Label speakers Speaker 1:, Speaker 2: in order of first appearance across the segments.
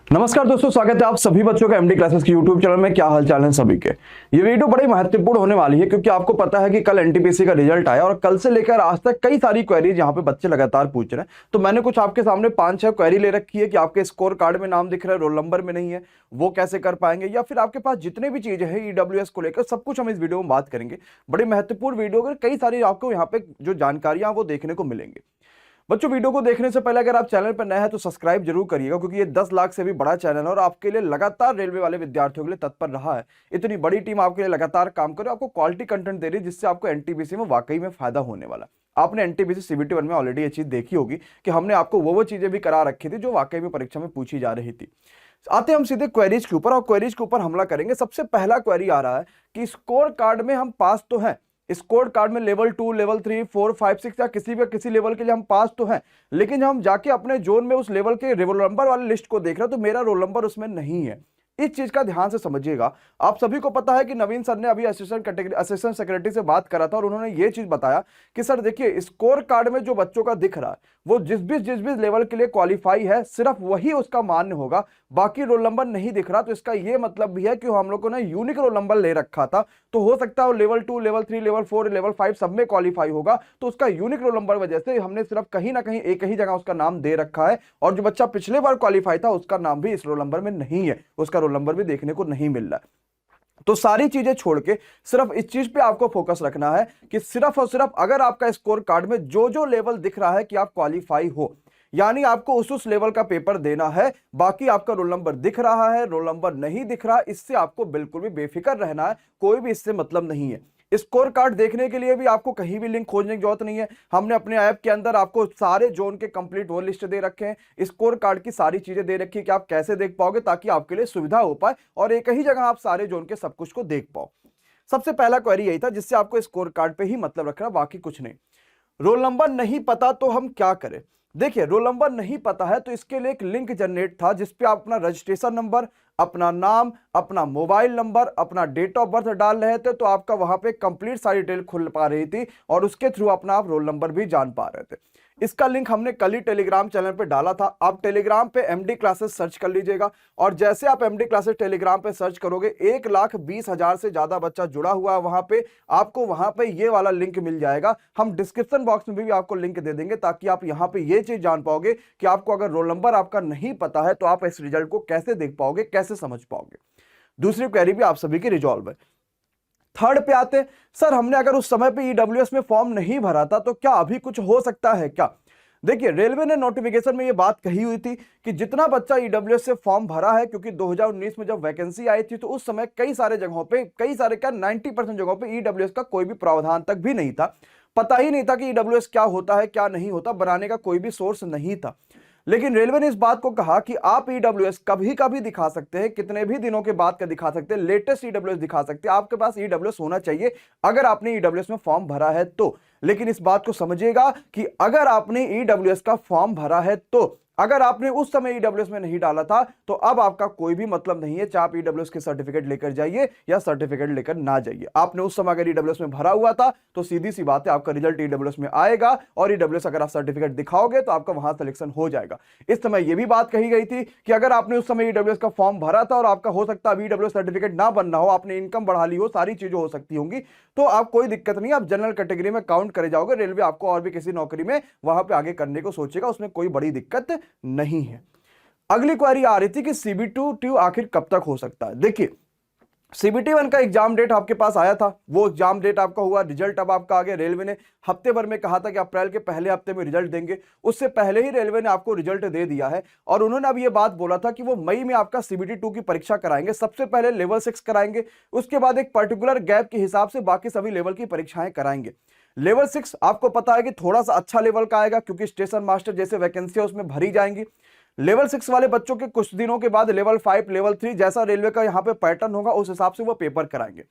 Speaker 1: नमस्कार दोस्तों, स्वागत है आप सभी बच्चों का एमडी क्लासेस के यूट्यूब चैनल में। क्या हालचाल है सभी के। ये वीडियो बड़ी महत्वपूर्ण होने वाली है क्योंकि आपको पता है कि कल एनटीपीसी का रिजल्ट आया और कल से लेकर आज तक कई सारी क्वेरीज यहाँ पे बच्चे लगातार पूछ रहे हैं। तो मैंने कुछ आपके सामने 5-6 क्वेरी ले रखी है कि आपके स्कोर कार्ड में नाम दिख रहा है, रोल नंबर में नहीं है, वो कैसे कर पाएंगे, या फिर आपके पास जितने भी चीजें हैं ईडब्ल्यूएस को लेकर सब कुछ हम इस वीडियो में बात करेंगे। बड़ी महत्वपूर्ण वीडियो, कई सारी आपको यहाँ पे जो जानकारियां वो देखने को मिलेंगी। बच्चों, वीडियो को देखने से पहले अगर आप चैनल पर नए हैं तो सब्सक्राइब जरूर करिएगा क्योंकि ये 10 लाख से भी बड़ा चैनल है और आपके लिए लगातार रेलवे वाले विद्यार्थियों के लिए तत्पर रहा है। इतनी बड़ी टीम आपके लिए लगातार काम करे, आपको क्वालिटी कंटेंट दे रही है जिससे आपको एनटीपीसी में वाकई में फायदा होने वाला। आपने एनटीपीसी सीबीटी 1 में ऑलरेडी ये चीज देखी होगी कि हमने आपको वो चीजें भी करा रखी थी जो वाकई में परीक्षा में पूछी जा रही थी। आते हम सीधे क्वेरीज के ऊपर और क्वेरीज के ऊपर हमला करेंगे। सबसे पहला क्वेरी आ रहा है कि स्कोर कार्ड में हम पास तो हैं, स्कोर कार्ड में लेवल 2, लेवल 3, 4, 5, 6 या किसी लेवल के लिए हम पास तो हैं, लेकिन हम जाके अपने जोन में उस लेवल के रोल नंबर वाले लिस्ट को देख रहे हैं तो मेरा रोल नंबर उसमें नहीं है। इस चीज का ध्यान से समझिएगा। आप सभी को पता है कि नवीन सर ने अभी असिस्टेंट सेक्रेटरी से बात करा था और उन्होंने ये चीज बताया कि सर देखिए, स्कोर कार्ड में जो बच्चों का दिख रहा है वो जिस भी लेवल के लिए क्वालिफाई है सिर्फ वही उसका मान्य होगा, बाकी रोल नंबर नहीं दिख रहा। तो इसका ये मतलब भी है कि हम लोगों ने यूनिक रोल नंबर ले रखा था, तो हो सकता है वो लेवल 2, लेवल 3, लेवल 4, लेवल 5 सब में क्वालिफाई होगा। तो उसका यूनिक रोल नंबर वजह से हमने सिर्फ कहीं ना कहीं एक ही जगह उसका नाम दे रखा है, और जो बच्चा पिछले बार क्वालिफाई था उसका नाम भी इस रोल नंबर में नहीं है, उसका रोल नंबर भी देखने को नहीं मिल रहा है। तो सारी चीजें छोड़ के सिर्फ इस चीज पे आपको फोकस रखना है कि सिर्फ और सिर्फ अगर आपका स्कोर कार्ड में जो लेवल दिख रहा है कि आप क्वालिफाई हो, यानी आपको उस लेवल का पेपर देना है। बाकी आपका रोल नंबर दिख रहा है, रोल नंबर नहीं दिख रहा, इससे आपको बिल्कुल भी बेफिक्र रहना है, कोई भी इससे मतलब नहीं है। स्कोर कार्ड देखने के लिए भी आपको कहीं भी लिंक खोजने की जरूरत नहीं है। हमने अपने ऐप के अंदर आपको सारे जोन के कंप्लीट वो लिस्ट दे रखे हैं, स्कोर कार्ड की सारी चीजें दे रखी है कि आप कैसे देख पाओगे ताकि आपके लिए सुविधा हो पाए और एक ही जगह आप सारे जोन के सब कुछ को देख पाओ। सबसे पहला क्वेरी यही था जिससे आपको स्कोर कार्ड पे ही मतलब रखना, बाकी कुछ नहीं। रोल नंबर नहीं पता तो हम क्या करें। देखिए, रोल नंबर नहीं पता है तो इसके लिए एक लिंक जनरेट था जिसपे आप अपना रजिस्ट्रेशन नंबर, अपना नाम, अपना मोबाइल नंबर, अपना डेट ऑफ बर्थ डाल रहे थे तो आपका वहां पे कंप्लीट सारी डिटेल खुल पा रही थी और उसके थ्रू अपना आप रोल नंबर भी जान पा रहे थे। इसका लिंक हमने कल ही टेलीग्राम चैनल पे डाला था। आप टेलीग्राम पे एमडी क्लासेस सर्च कर लीजिएगा और जैसे आप एमडी क्लासेस टेलीग्राम पे सर्च करोगे 1,20,000 से ज्यादा बच्चा जुड़ा हुआ है वहां पे, आपको वहां पे ये वाला लिंक मिल जाएगा। हम डिस्क्रिप्शन बॉक्स में भी आपको लिंक दे देंगे ताकि आप यहां पे ये चीज जान पाओगे कि आपको अगर रोल नंबर आपका नहीं पता है तो आप इस रिजल्ट को कैसे देख पाओगे, कैसे समझ पाओगे। दूसरी क्वेरी भी आप सभी की रिजॉल्व है। थर्ड पे आते, सर हमने अगर उस समय पे ईडब्ल्यूएस में फॉर्म नहीं भरा था तो क्या अभी कुछ हो सकता है क्या। देखिए, रेलवे ने नोटिफिकेशन में ये बात कही हुई थी कि जितना बच्चा ईडब्ल्यूएस से फॉर्म भरा है, क्योंकि 2019 में जब वैकेंसी आई थी तो उस समय कई सारे जगहों पे, कई सारे क्या 90% जगहों पे ईडब्ल्यूएस का कोई भी प्रावधान तक भी नहीं था, पता ही नहीं था कि ईडब्ल्यूएस क्या होता है क्या नहीं होता, बनाने का कोई भी सोर्स नहीं था। लेकिन रेलवे ने इस बात को कहा कि आप ईडब्ल्यूएस कभी कभी दिखा सकते हैं, कितने भी दिनों के बाद का दिखा सकते हैं, लेटेस्ट ईडब्ल्यूएस दिखा सकते हैं, आपके पास ईडब्ल्यूएस होना चाहिए अगर आपने ईडब्ल्यूएस में फॉर्म भरा है तो। लेकिन इस बात को समझिएगा कि अगर आपने ईडब्ल्यूएस का फॉर्म भरा है तो, अगर आपने उस समय ईडब्ल्यूएस में नहीं डाला था तो अब आपका कोई भी मतलब नहीं है, चाहे आप ईडब्ल्यूएस के सर्टिफिकेट लेकर जाइए या सर्टिफिकेट लेकर ना जाइए। आपने उस समय अगर ईडब्ल्यूएस में भरा हुआ था तो सीधी सी बात है, आपका रिजल्ट ईडब्ल्यूएस में आएगा और ईडब्ल्यूएस अगर आप सर्टिफिकेट दिखाओगे तो आपका वहां सिलेक्शन हो जाएगा। इस समय यह भी बात कही गई थी कि अगर आपने उस समय ईडब्ल्यूएस का फॉर्म भरा था और आपका हो सकता है ईडब्ल्यूएस सर्टिफिकेट ना बनना हो, आपने इनकम बढ़ा ली हो, सारी चीजें हो सकती होंगी, तो आप कोई दिक्कत नहीं, आप जनरल कैटेगरी में काउंट करे जाओगे। रेलवे आपको और भी किसी नौकरी में वहां पे आगे करने को सोचेगा, उसमें कोई बड़ी दिक्कत नहीं है। अगली क्वेरी आ रही थी कि CBT-2 आखिर कब तक हो सकता है। देखिए, CBT 1 का एग्जाम डेट आपके पास आया था, वो एग्जाम डेट आपका हुआ, रिजल्ट अब आपका आ गया। रेलवे ने हफ्ते भर में कहा था कि अप्रैल के पहले हफ्ते में रिजल्ट देंगे, उससे पहले ही रेलवे ने आपको रिजल्ट दे दिया है और उन्होंने अब ये बात बोला था कि वो मई में आपका CBT-2 की परीक्षा कराएंगे। सबसे पहले लेवल 6 कराएंगे, उसके बाद एक पर्टिकुलर गैप के हिसाब से बाकी सभी लेवल की परीक्षाएं कराएंगे। लेवल 6 आपको पता है कि थोड़ा सा अच्छा लेवल का आएगा क्योंकि स्टेशन मास्टर जैसे वैकेंसी है उसमें भरी जाएंगी। लेवल 6 वाले बच्चों के कुछ दिनों के बाद लेवल 5, लेवल 3 जैसा रेलवे का यहां पे पैटर्न होगा उस हिसाब से वो पेपर कराएंगे।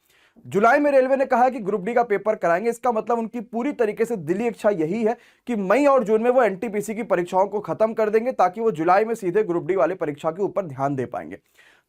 Speaker 1: जुलाई में रेलवे ने कहा है कि ग्रुप डी का पेपर कराएंगे। इसका मतलब उनकी पूरी तरीके से दिली इच्छा यही है कि मई और जून में वो एनटीपीसी की परीक्षाओं को खत्म कर देंगे ताकि वो जुलाई में सीधे ग्रुप डी वाले परीक्षा के ऊपर ध्यान दे पाएंगे।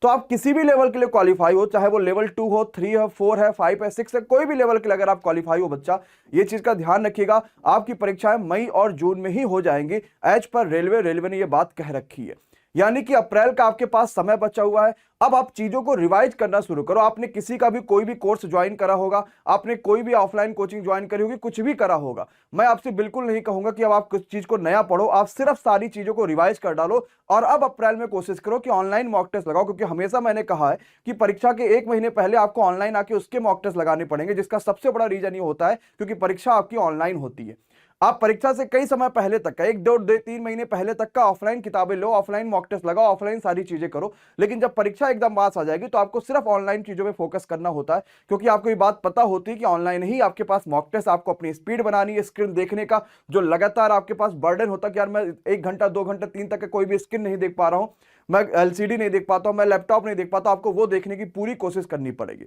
Speaker 1: तो आप किसी भी लेवल के लिए क्वालिफाई हो, चाहे वो लेवल 2 हो, 3 है, 4 है, 5 है, 6 है, कोई भी लेवल के लिए अगर आप क्वालिफाई हो बच्चा, ये चीज का ध्यान रखिएगा, आपकी परीक्षाएं मई और जून में ही हो जाएंगी। एज पर रेलवे ने ये बात कह रखी है। यानी कि अप्रैल का आपके पास समय बचा हुआ है। अब आप चीजों को रिवाइज करना शुरू करो। आपने किसी का भी कोई भी कोर्स ज्वाइन करा होगा, आपने कोई भी ऑफलाइन कोचिंग ज्वाइन करी होगी, कुछ भी करा होगा, मैं आपसे बिल्कुल नहीं कहूंगा कि अब आप कुछ चीज को नया पढ़ो। आप सिर्फ सारी चीजों को रिवाइज कर डालो और अब अप्रैल में कोशिश करो कि ऑनलाइन मॉक टेस्ट लगाओ, क्योंकि हमेशा मैंने कहा है कि परीक्षा के 1 महीने पहले आपको ऑनलाइन आके उसके मॉक टेस्ट लगाने पड़ेंगे, जिसका सबसे बड़ा रीजन ये होता है क्योंकि परीक्षा आपकी ऑनलाइन होती है। आप परीक्षा से कई समय पहले तक का 1, 2, 3 महीने पहले तक का ऑफलाइन किताबें लो, ऑफलाइन मॉक टेस्ट लगाओ, ऑफलाइन सारी चीजें करो, लेकिन जब परीक्षा एकदम पास आ जाएगी तो आपको सिर्फ ऑनलाइन चीजों पे फोकस करना होता है, क्योंकि आपको ये बात पता होती है कि ऑनलाइन ही आपके पास मॉक टेस्ट, आपको अपनी स्पीड बनानी है, स्क्रीन देखने का जो लगातार आपके पास बर्डन होता है कि यार मैं 1 घंटा 2 घंटा 3 तक का कोई भी स्क्रीन नहीं देख पा रहा हूं, मैं एलसीडी नहीं देख पाता हूं, मैं लैपटॉप नहीं देख पाता, आपको वो देखने की पूरी कोशिश करनी पड़ेगी।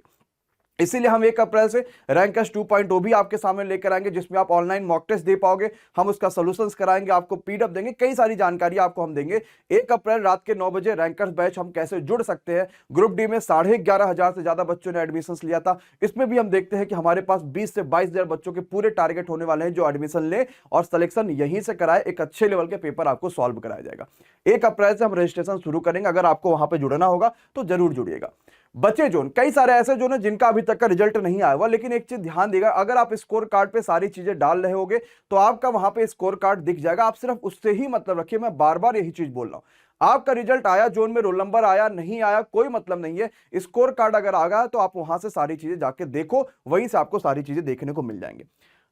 Speaker 1: इसीलिए हम 1 अप्रैल से रैंकर्स 2.0 भी आपके सामने लेकर आएंगे, जिसमें आप ऑनलाइन मॉक टेस्ट दे पाओगे, हम उसका सॉल्यूशंस कराएंगे, आपको पीडीएफ देंगे, कई सारी जानकारी आपको हम देंगे। 1 अप्रैल रात के 9 बजे रैंकर्स बैच हम कैसे जुड़ सकते हैं। ग्रुप डी में 11,500 से ज्यादा बच्चों ने एडमिशन लिया था, इसमें भी हम देखते हैं कि हमारे पास 20 से 22,000 बच्चों के पूरे टारगेट होने वाले हैं जो एडमिशन ले और सिलेक्शन यहीं से कराए, एक अच्छे लेवल के पेपर आपको सॉल्व कराया जाएगा। 1 अप्रैल से हम रजिस्ट्रेशन शुरू करेंगे, अगर आपको वहां पर जुड़ना होगा तो जरूर जुड़िएगा। बचे जोन, कई सारे ऐसे जोन है जिनका अभी तक का रिजल्ट नहीं आया हुआ, लेकिन एक चीज ध्यान देगा, अगर आप स्कोर कार्ड पे सारी चीजें डाल रहे होगे तो आपका वहां पे स्कोर कार्ड दिख जाएगा। आप सिर्फ उससे ही मतलब रखिए, मैं बार बार यही चीज बोल रहा हूं। आपका रिजल्ट आया, जोन में रोल नंबर आया नहीं आया कोई मतलब नहीं है, स्कोर कार्ड अगर आ गया तो आप वहां से सारी चीजें जाके देखो, वहीं से आपको सारी चीजें देखने को मिल जाएंगे।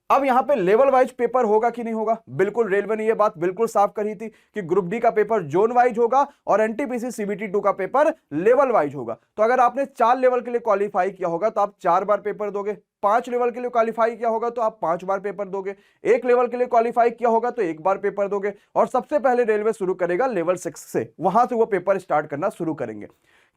Speaker 1: अब यहां पे लेवल वाइज पेपर होगा कि नहीं होगा, बिल्कुल रेलवे ने यह बात बिल्कुल साफ करी थी कि ग्रुप डी का पेपर जोन वाइज होगा और एनटीपीसी सीबीटी 2 का पेपर लेवल वाइज होगा। तो अगर आपने 4 लेवल के लिए क्वालिफाई किया होगा तो आप 4 बार पेपर दोगे, 5 लेवल के लिए क्वालिफाई किया होगा तो आप 5 बार पेपर दोगे, 1 लेवल के लिए क्वालिफाई किया होगा तो 1 बार पेपर दोगे। और सबसे पहले रेलवे शुरू करेगा लेवल 6 से, वहां से वो पेपर स्टार्ट करना शुरू करेंगे।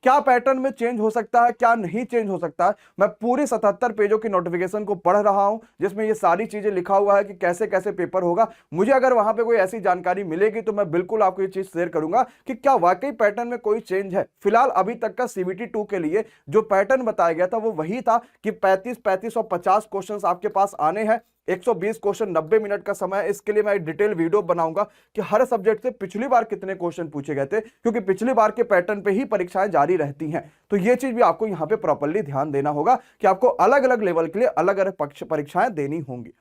Speaker 1: क्या पैटर्न में चेंज हो सकता है, क्या नहीं चेंज हो सकता है, मैं पूरी 77 पेजों की नोटिफिकेशन को पढ़ रहा हूं जिसमें ये सारी चीजें लिखा हुआ है कि कैसे कैसे पेपर होगा। मुझे अगर वहां पे कोई ऐसी जानकारी मिलेगी तो मैं बिल्कुल आपको ये चीज शेयर करूंगा कि क्या वाकई पैटर्न में कोई चेंज है। फिलहाल अभी तक का सीबीटी 2 के लिए जो पैटर्न बताया गया था वो वही था कि 35 और 50 क्वेश्चन आपके पास आने हैं, 120 क्वेश्चन, 90 मिनट का समय है। इसके लिए मैं एक डिटेल वीडियो बनाऊंगा कि हर सब्जेक्ट से पिछली बार कितने क्वेश्चन पूछे गए थे, क्योंकि पिछली बार के पैटर्न पे ही परीक्षाएं जारी रहती हैं। तो ये चीज भी आपको यहां पे प्रॉपर्ली ध्यान देना होगा कि आपको अलग अलग लेवल के लिए अलग अलग परीक्षाएं देनी होंगी।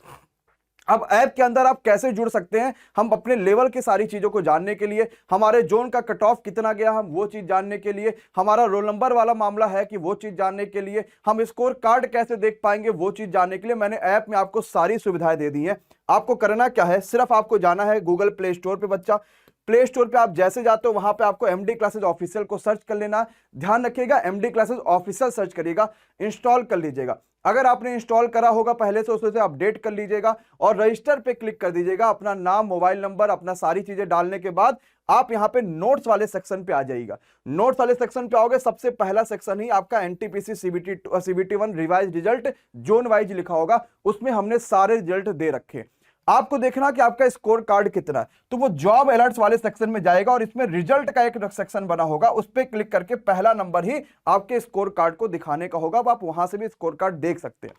Speaker 1: अब ऐप के अंदर आप कैसे जुड़ सकते हैं, हम अपने लेवल की सारी चीजों को जानने के लिए, हमारे जोन का कट ऑफ कितना गया हम वो चीज जानने के लिए, हमारा रोल नंबर वाला मामला है कि वो चीज जानने के लिए, हम स्कोर कार्ड कैसे देख पाएंगे वो चीज जानने के लिए मैंने ऐप में आपको सारी सुविधाएं दे दी हैं। आपको करना क्या है, सिर्फ आपको जाना है गूगल प्ले स्टोर पे। बच्चा प्ले स्टोर पे आप जैसे जाते हो वहां पे आपको एमडी क्लासेस ऑफिशियल को सर्च कर लेना। ध्यान रखिएगा, एमडी क्लासेस ऑफिशियल सर्च करिएगा, इंस्टॉल कर लीजिएगा। अगर आपने इंस्टॉल करा होगा पहले से उसे अपडेट कर लीजिएगा और रजिस्टर पे क्लिक कर दीजिएगा। अपना नाम, मोबाइल नंबर, अपना सारी चीजें डालने के बाद आप यहां पे नोट्स वाले सेक्शन पे आ जाइएगा। नोट्स वाले सेक्शन पे आओगे, सबसे पहला सेक्शन ही आपका NTPC CBT 1 revise result zone wise लिखा होगा, उसमें हमने सारे रिजल्ट दे रखे। आपको देखना कि आपका स्कोर कार्ड कितना है, तो वो जॉब अलर्ट्स वाले सेक्शन में जाएगा और इसमें रिजल्ट का एक सेक्शन बना होगा, उस पर क्लिक करके पहला नंबर ही आपके स्कोर कार्ड को दिखाने का होगा। अब आप वहां से भी स्कोर कार्ड देख सकते हैं।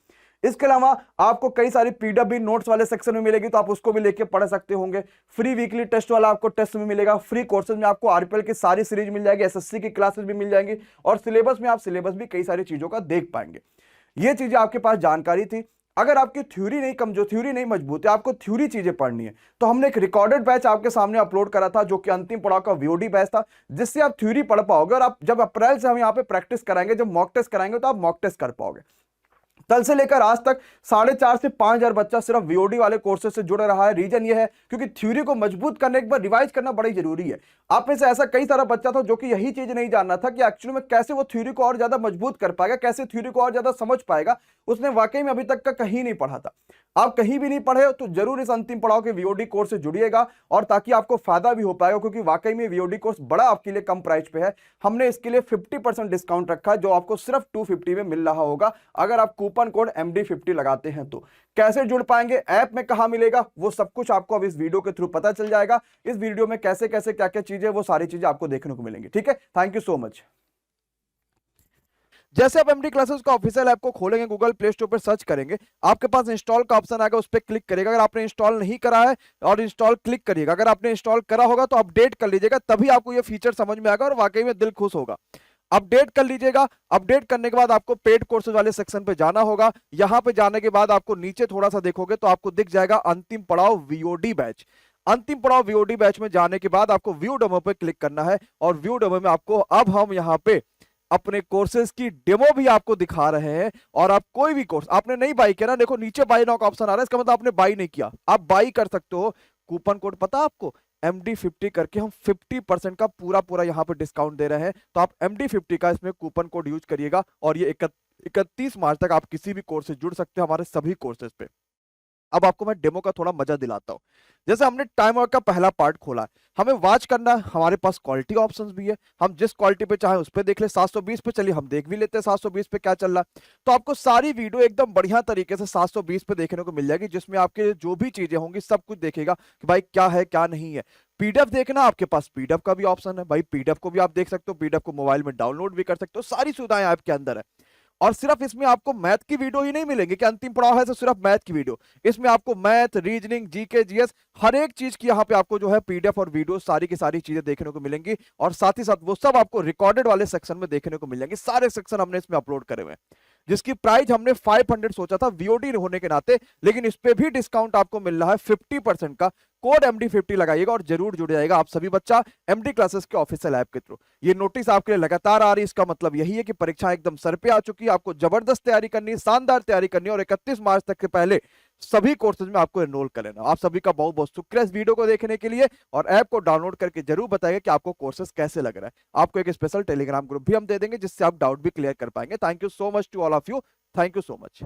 Speaker 1: इसके अलावा आपको कई सारी पीडीएफ भी नोट्स वाले सेक्शन में मिलेगी, तो आप उसको भी लेके पढ़ सकते होंगे। फ्री वीकली टेस्ट वाला आपको टेस्ट में मिलेगा, फ्री कोर्सेज में आपको आरपीएल की सारी सीरीज मिल जाएगी, एसएससी की क्लासेस भी मिल जाएंगी और सिलेबस में आप सिलेबस भी कई सारी चीजों का देख पाएंगे। ये चीजें आपके पास जानकारी थी। अगर आपकी थ्योरी नहीं कमजोर, थ्योरी नहीं मजबूत है, आपको थ्योरी चीजें पढ़नी है, तो हमने एक रिकॉर्डेड बैच आपके सामने अपलोड करा था जो कि अंतिम पड़ाव का वीओडी बैच था, जिससे आप थ्योरी पढ़ पाओगे और आप जब अप्रैल से हम यहाँ पे प्रैक्टिस कराएंगे, जब मॉक टेस्ट कराएंगे तो आप मॉक टेस्ट कर पाओगे। कल से लेकर आज तक 4,500 से 5,000 बच्चा सिर्फ वीओडी वाले कोर्सेज से जुड़ रहा है। रीजन ये है क्योंकि थ्योरी को मजबूत करने एक बार रिवाइज करना बड़ी जरूरी है। आप में से ऐसा कई सारा बच्चा था जो कि यही चीज नहीं जानना था कि एक्चुअली में कैसे वो थ्योरी को और ज्यादा मजबूत कर पाएगा, कैसे थ्योरी को और ज्यादा समझ पाएगा। उसने वाकई में अभी तक का कहीं नहीं पढ़ा था। आप कहीं भी नहीं पढ़े हो तो जरूर इस अंतिम पड़ाव के वीओडी कोर्स से जुड़िएगा, और ताकि आपको फायदा भी हो पाएगा, क्योंकि वाकई में वीओडी कोर्स बड़ा आपके लिए कम प्राइस पे है। हमने इसके लिए 50% डिस्काउंट रखा है जो आपको सिर्फ 250 में मिल रहा होगा अगर आप कूपन कोड MD50 लगाते हैं। तो कैसे जुड़ पाएंगे, ऐप में कहां मिलेगा, वो सब कुछ आपको अब इस वीडियो के थ्रू पता चल जाएगा। इस वीडियो में कैसे कैसे क्या क्या चीजें, वो सारी चीजें आपको देखने को मिलेंगी। ठीक है, थैंक यू सो मच। जैसे आप एमडी क्लासेस का ऑफिशियल ऐप को खोलेंगे, गूगल प्ले स्टोर पर सर्च करेंगे, आपके पास इंस्टॉल का ऑप्शन आएगा, उस पर क्लिक करिएगा। अगर आपने इंस्टॉल नहीं करा है और इंस्टॉल क्लिक करिएगा, अगर आपने इंस्टॉल करा होगा तो अपडेट कर लीजिएगा, तभी आपको ये फीचर समझ में आएगा और वाकई में दिल खुश होगा। अपडेट कर लीजिएगा। अपडेट करने के बाद आपको पेड कोर्सेज वाले सेक्शन पे जाना होगा। यहां पे जाने के बाद आपको नीचे थोड़ा सा देखोगे तो आपको दिख जाएगा अंतिम पड़ाव वीओडी बैच। अंतिम पड़ाव वीओडी बैच में जाने के बाद आपको व्यू डेमो पे क्लिक करना है और व्यू डेमो में आपको अब हम यहां पे अपने कोर्सेज की डेमो भी आपको दिखा रहे हैं। और आप कोई भी कोर्स आपने नहीं बाई किया ना, देखो नीचे बाई नाउ का ऑप्शन आ रहा है, इसका मतलब आपने बाई नहीं किया, आप बाई कर सकते हो। कूपन कोड पता है आपको, MD50 करके हम 50% का पूरा पूरा यहाँ पे डिस्काउंट दे रहे हैं। तो आप MD50 का इसमें कूपन कोड यूज करिएगा और ये 31 मार्च तक आप किसी भी कोर्स से जुड़ सकते हैं, हमारे सभी कोर्सेज पे। अब आपको मैं डेमो का थोड़ा मजा दिलाता हूं। जैसे हमने टाइम वर्क का पहला पार्ट खोला है, हमें वॉच करना है, हमारे पास क्वालिटी ऑप्शंस भी है, हम जिस क्वालिटी पे चाहे उस पे देख ले। 720 पे चलिए हम देख भी लेते हैं 720 पे क्या चल रहा है। तो आपको सारी वीडियो एकदम बढ़िया तरीके से 720 पे देखने को मिल जाएगी, जिसमें आपके जो भी चीजें होंगी सब कुछ देखेगा कि भाई क्या है क्या नहीं है। पीडीएफ देखना, आपके पास पीडीएफ का भी ऑप्शन है, भाई पीडीएफ को भी आप देख सकते हो, पीडीएफ को मोबाइल में डाउनलोड भी कर सकते हो, सारी सुविधाएं आपके अंदर है। और सिर्फ इसमें आपको मैथ की वीडियो ही नहीं मिलेगी कि अंतिम पड़ाव है तो सिर्फ मैथ की वीडियो, इसमें आपको मैथ, रीजनिंग, जीके, जीएस, हर एक चीज की यहाँ पे आपको जो है पीडीएफ और वीडियो सारी की सारी चीजें देखने को मिलेंगी। और साथ ही साथ वो सब आपको रिकॉर्डेड वाले सेक्शन में देखने को मिलेंगे। सारे सेक्शन हमने इसमें अपलोड करे हुए हैं, जिसकी प्राइस हमने 500 सोचा था वीओडी होने के नाते, लेकिन इस पे भी डिस्काउंट आपको मिल रहा है 50% का। कोड MD50 लगाइएगा और जरूर जुड़ जाएगा आप सभी बच्चा एमडी क्लासेस के ऑफिशियल ऐप के थ्रू। ये नोटिस आपके लिए लगातार आ रही है, इसका मतलब यही है कि परीक्षा एकदम सर पे आ चुकी है, आपको जबरदस्त तैयारी करनी है, शानदार तैयारी करनी है और 31 मार्च तक के पहले सभी कोर्सेज में आपको एनरोल कर लेना। आप सभी का बहुत बहुत शुक्रिया इस वीडियो को देखने के लिए, और ऐप को डाउनलोड करके जरूर बताइए कि आपको कोर्सेज कैसे लग रहा है। आपको एक स्पेशल टेलीग्राम ग्रुप भी हम दे देंगे जिससे आप डाउट भी क्लियर कर पाएंगे। Thank you so much to all of you, thank you so much.